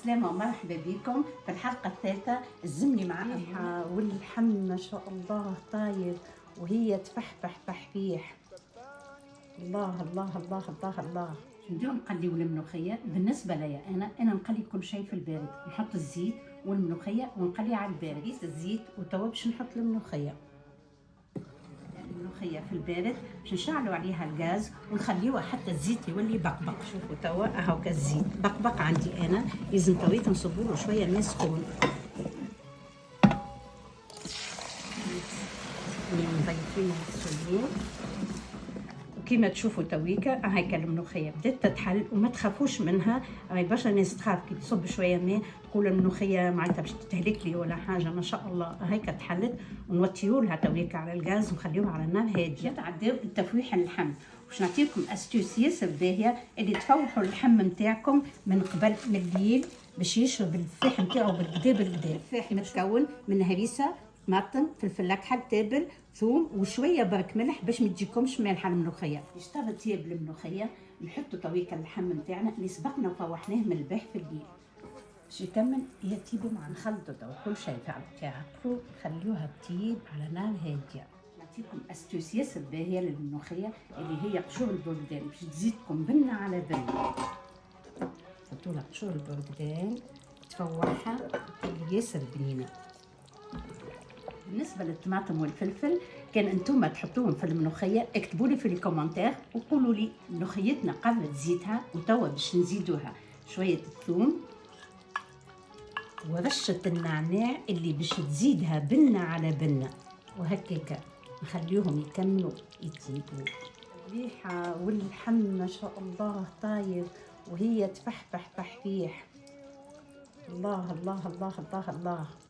السلامة ومرحبا بكم في الحلقة الثالثة. الزمني مع ريحة واللحم ما شاء الله طاير وهي تفحفح فحفيح. الله الله الله الله الله. نديرو نقليو الملوخية. بالنسبة ليا أنا نقلي كل شيء في البارد، نحط الزيت والملوخية ونقلي على البارد. قيس الزيت وتوا باش نحط الملوخية في البارد، باش نشعلوا عليها الغاز ونخليوها حتى الزيت يولي بقبق. شوفوا توا هاكا الزيت بقبق عندي انا، لازم تويت نصبوا له شويه ماء سخون نضيفينها السولين. وكيما تشوفوا تويكا هاكا الملوخيه بدات تتحل وما تخافوش منها. راهي برشا ناس تخاف كي تصب شويه ماء تقول الملوخيه معناتها باش تهلك لي ولا حاجه. ما شاء الله هاكا تحلت ونوطيو لها تويكا على الغاز ونخليوها على النار هاديه. تعداو التفويح اللحم، باش نعطيكم استوس ياسر باهيه اللي تفوحوا اللحم نتاعكم من قبل من الليل باش يشرب الفاح نتاعو بالكدا بالكدا. الفاح متكون من هريسه، طماطم، فلفل اكحل، تابل، ثوم وشويه برك ملح باش ما تجيكمش مالحه الملوخيه. يشتغل طياب الملوخيه نحطوا تويكا اللحم نتاعنا اللي سبقنا وفوحناه من البارح في الليل باش يكمل يطيب مع نخلطوا توا كل شيء تاعو خليوها تطيب على نار هاديه. نعطيكم استوس ياسر باهيه للملوخيه اللي هي قشور البرقدان باش تزيدكم بنه على بنه. حطوا لها قشور البرقدان تفوحها اللي ياسر بنينه. بالنسبه للطماطم والفلفل كان انتم تحطوهم في الملوخيه، اكتبوا لي في الكومنتير وقولوا لي ملوخيتنا قربت زيتها وتوا باش نزيدوها شويه الثوم ورشه النعناع اللي باش تزيدها بنه على بنه، وهكاكا نخليوهم يكملوا يطيبوا. ريحة واللحم ما شاء الله طاير وهي تفحفح فحفيح. الله الله الله الله الله.